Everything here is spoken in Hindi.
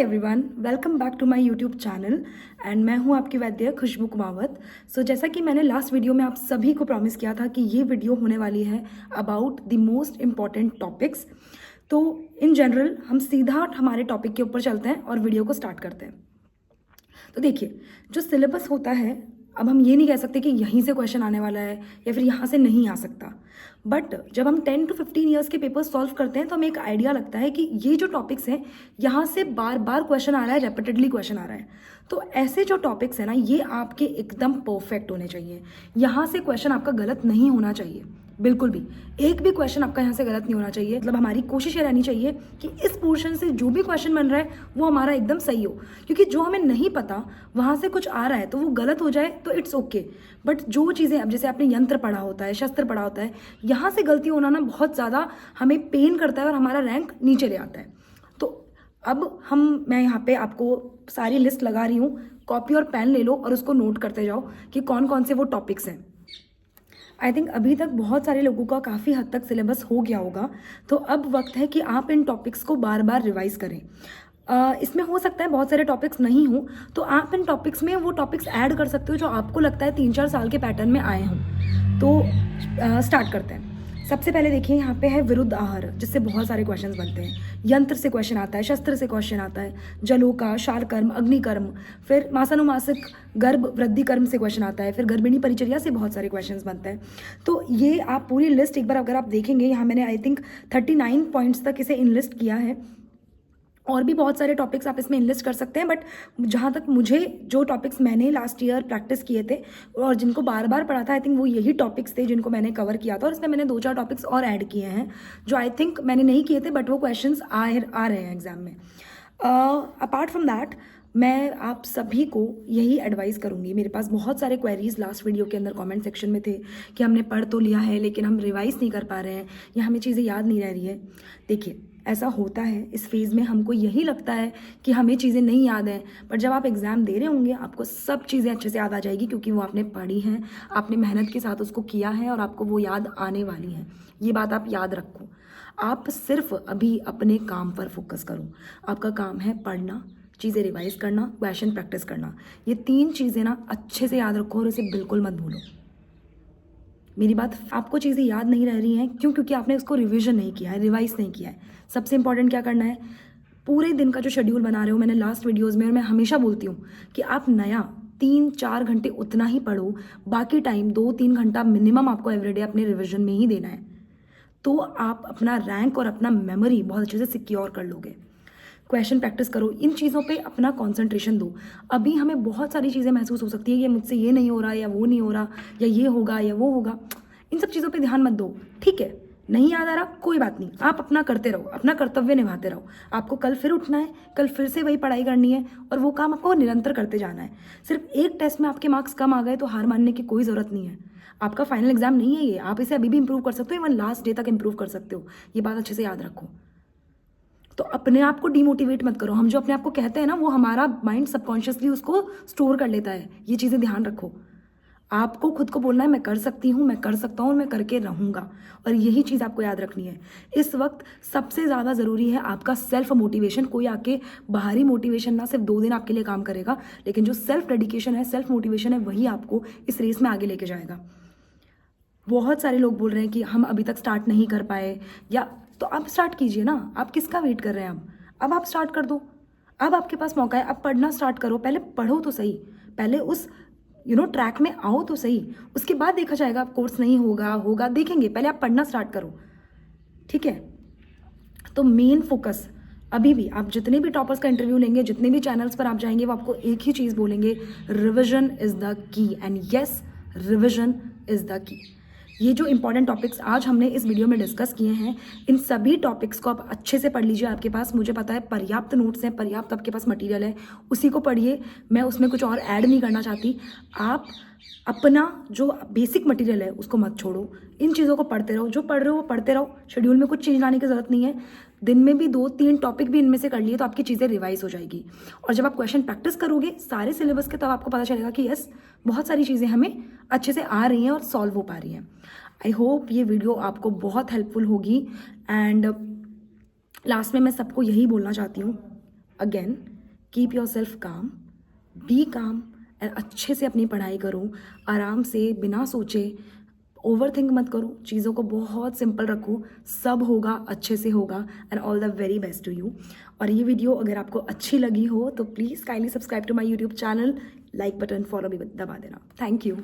Everyone, welcome back to my YouTube channel and मैं हूं आपकी वैद्य खुशबू कुमावत। जैसा कि मैंने लास्ट वीडियो में आप सभी को प्रॉमिस किया था कि ये वीडियो होने वाली है about the most important topics. तो इन जनरल हम सीधा हमारे टॉपिक के ऊपर चलते हैं और वीडियो को स्टार्ट करते हैं। तो देखिए, जो सिलेबस होता है, अब हम ये नहीं कह सकते कि यहीं से क्वेश्चन आने वाला है या फिर यहाँ से नहीं आ सकता, बट जब हम 10 to 15 ईयर्स के पेपर सॉल्व करते हैं तो हमें एक आइडिया लगता है कि ये जो टॉपिक्स हैं यहाँ से बार बार क्वेश्चन आ रहा है, रेपिटेडली क्वेश्चन आ रहा है। तो ऐसे जो टॉपिक्स हैं ना, ये आपके एकदम परफेक्ट होने चाहिए। यहाँ से क्वेश्चन आपका गलत नहीं होना चाहिए, बिल्कुल भी एक भी क्वेश्चन आपका यहाँ से गलत नहीं होना चाहिए। मतलब हमारी कोशिश ये रहनी चाहिए कि इस पोर्शन से जो भी क्वेश्चन बन रहा है वो हमारा एकदम सही हो, क्योंकि जो हमें नहीं पता वहाँ से कुछ आ रहा है तो वो गलत हो जाए तो इट्स ओके। बट जो चीज़ें, अब जैसे आपने यंत्र पढ़ा होता है, शस्त्र पढ़ा होता है, यहाँ से गलती होना ना बहुत ज़्यादा हमें पेन करता है और हमारा रैंक नीचे ले आता है। तो अब मैं यहाँ पे आपको सारी लिस्ट लगा रही हूँ, कॉपी और पेन ले लो और उसको नोट करते जाओ कि कौन कौन से वो टॉपिक्स हैं। आई थिंक अभी तक बहुत सारे लोगों का काफ़ी हद तक सिलेबस हो गया होगा, तो अब वक्त है कि आप इन टॉपिक्स को बार बार रिवाइज करें। इसमें हो सकता है बहुत सारे टॉपिक्स नहीं हो, तो आप इन टॉपिक्स में वो टॉपिक्स ऐड कर सकते हो जो आपको लगता है 3-4 साल के पैटर्न में आए हों। तो स्टार्ट करते हैं। सबसे पहले देखिए, यहाँ पे है विरुद्ध आहार, जिससे बहुत सारे क्वेश्चंस बनते हैं। यंत्र से क्वेश्चन आता है, शस्त्र से क्वेश्चन आता है, जलोका, शालकर्म, अग्निकर्म, फिर मासानुमासिक गर्भ वृद्धि कर्म से क्वेश्चन आता है, फिर गर्भिणी परिचर्या से बहुत सारे क्वेश्चंस बनते हैं। तो ये आप पूरी लिस्ट एक बार अगर आप देखेंगे, यहाँ मैंने आई थिंक 39 पॉइंट्स तक इसे इनलिस्ट किया है। और भी बहुत सारे टॉपिक्स आप इसमें इनलिस्ट कर सकते हैं, बट जहाँ तक मुझे जो टॉपिक्स मैंने लास्ट ईयर प्रैक्टिस किए थे और जिनको बार बार पढ़ा था, आई थिंक वो यही टॉपिक्स थे जिनको मैंने कवर किया था। और इसमें मैंने 2-4 टॉपिक्स और ऐड किए हैं जो आई थिंक मैंने नहीं किए थे, बट वो क्वेश्चंस आ रहे हैं एग्जाम में। अपार्ट फ्रॉम दैट, मैं आप सभी को यही एडवाइस करूंगी। मेरे पास बहुत सारे क्वेरीज लास्ट वीडियो के अंदर कमेंट सेक्शन में थे कि हमने पढ़ तो लिया है लेकिन हम रिवाइज नहीं कर पा रहे हैं या हमें चीज़ें याद नहीं रह रही है। देखिए, ऐसा होता है, इस फेज़ में हमको यही लगता है कि हमें चीज़ें नहीं याद हैं, पर जब आप एग्ज़ाम दे रहे होंगे आपको सब चीज़ें अच्छे से याद आ जाएगी, क्योंकि वो आपने पढ़ी हैं, आपने मेहनत के साथ उसको किया है और आपको वो याद आने वाली हैं। ये बात आप याद रखो। आप सिर्फ अभी अपने काम पर फोकस करो। आपका काम है पढ़ना, चीज़ें रिवाइज करना, क्वेश्चन प्रैक्टिस करना। ये 3 चीज़ें ना अच्छे से याद रखो और इसे बिल्कुल मत भूलो। मेरी बात, आपको चीज़ें याद नहीं रह रही हैं क्यों? क्योंकि आपने उसको रिवीजन नहीं किया है, रिवाइज नहीं किया है। सबसे इंपॉर्टेंट क्या करना है, पूरे दिन का जो शेड्यूल बना रहे हो, मैंने लास्ट वीडियोज़ में और मैं हमेशा बोलती हूँ कि आप नया 3-4 घंटे उतना ही पढ़ो, बाकी टाइम 2-3 घंटा मिनिमम आपको एवरीडे अपने रिविजन में ही देना है। तो आप अपना रैंक और अपना मेमोरी बहुत अच्छे से सिक्योर कर लोगे। क्वेश्चन प्रैक्टिस करो, इन चीज़ों पे अपना कंसंट्रेशन दो। अभी हमें बहुत सारी चीज़ें महसूस हो सकती है कि मुझसे ये नहीं हो रहा या वो नहीं हो रहा या ये होगा या वो होगा, इन सब चीज़ों पे ध्यान मत दो। ठीक है, नहीं याद आ रहा, कोई बात नहीं, आप अपना करते रहो, अपना कर्तव्य निभाते रहो। आपको कल फिर उठना है, कल फिर से वही पढ़ाई करनी है और वो काम आपको निरंतर करते जाना है। सिर्फ एक टेस्ट में आपके मार्क्स कम आ गए तो हार मानने की कोई ज़रूरत नहीं है। आपका फाइनल एग्जाम नहीं है ये, आप इसे अभी भी इंप्रूव कर सकते हो, इवन लास्ट डे तक इंप्रूव कर सकते हो। ये बात अच्छे से याद रखो। तो अपने आप को डिमोटिवेट मत करो। हम जो अपने आप को कहते हैं ना, वो हमारा माइंड सबकॉन्शियसली उसको स्टोर कर लेता है। ये चीज़ें ध्यान रखो। आपको खुद को बोलना है, मैं कर सकती हूँ, मैं कर सकता हूँ, मैं करके रहूँगा। और यही चीज़ आपको याद रखनी है। इस वक्त सबसे ज़्यादा ज़रूरी है आपका सेल्फ मोटिवेशन। कोई आके बाहरी मोटिवेशन ना सिर्फ 2 दिन आपके लिए काम करेगा, लेकिन जो सेल्फ डेडिकेशन है, सेल्फ मोटिवेशन है, वही आपको इस रेस में आगे लेके जाएगा। बहुत सारे लोग बोल रहे हैं कि हम अभी तक स्टार्ट नहीं कर पाए, या तो आप स्टार्ट कीजिए ना। आप किसका वेट कर रहे हैं? अब आप स्टार्ट कर दो। अब आपके पास मौका है, अब पढ़ना स्टार्ट करो। पहले पढ़ो तो सही, पहले उस ट्रैक में आओ तो सही, उसके बाद देखा जाएगा। कोर्स नहीं होगा देखेंगे, पहले आप पढ़ना स्टार्ट करो। ठीक है, तो मेन फोकस अभी भी, आप जितने भी टॉपर्स का इंटरव्यू लेंगे, जितने भी चैनल्स पर आप जाएंगे, वो आपको एक ही चीज़ बोलेंगे, revision is the key. And yes, revision is the key. ये जो इंपॉर्टेंट टॉपिक्स आज हमने इस वीडियो में डिस्कस किए हैं, इन सभी टॉपिक्स को आप अच्छे से पढ़ लीजिए। आपके पास, मुझे पता है, पर्याप्त नोट्स हैं, पर्याप्त आपके पास मटेरियल है, उसी को पढ़िए। मैं उसमें कुछ और ऐड नहीं करना चाहती। आप अपना जो बेसिक मटेरियल है उसको मत छोड़ो, इन चीज़ों को पढ़ते रहो। जो पढ़ रहे हो वो पढ़ते रहो। शेड्यूल में कुछ चेंज लाने की ज़रूरत नहीं है। दिन में भी 2-3 टॉपिक भी इनमें से कर लिए तो आपकी चीज़ें रिवाइज हो जाएगी। और जब आप क्वेश्चन प्रैक्टिस करोगे सारे सिलेबस के, तब आपको पता चलेगा कि यस, बहुत सारी चीज़ें हमें अच्छे से आ रही हैं और सॉल्व हो पा रही हैं। आई होप ये वीडियो आपको बहुत हेल्पफुल होगी। एंड लास्ट में मैं सबको यही बोलना चाहती हूँ अगेन कीप योर सेल्फ काम, बी काम एंड अच्छे से अपनी पढ़ाई करो, आराम से, बिना सोचे, ओवर थिंक मत करो, चीज़ों को बहुत सिंपल रखो, सब होगा, अच्छे से होगा and all the very best to you. और ये वीडियो अगर आपको अच्छी लगी हो तो please kindly subscribe to my YouTube channel, like button, follow भी दबा देना। Thank you.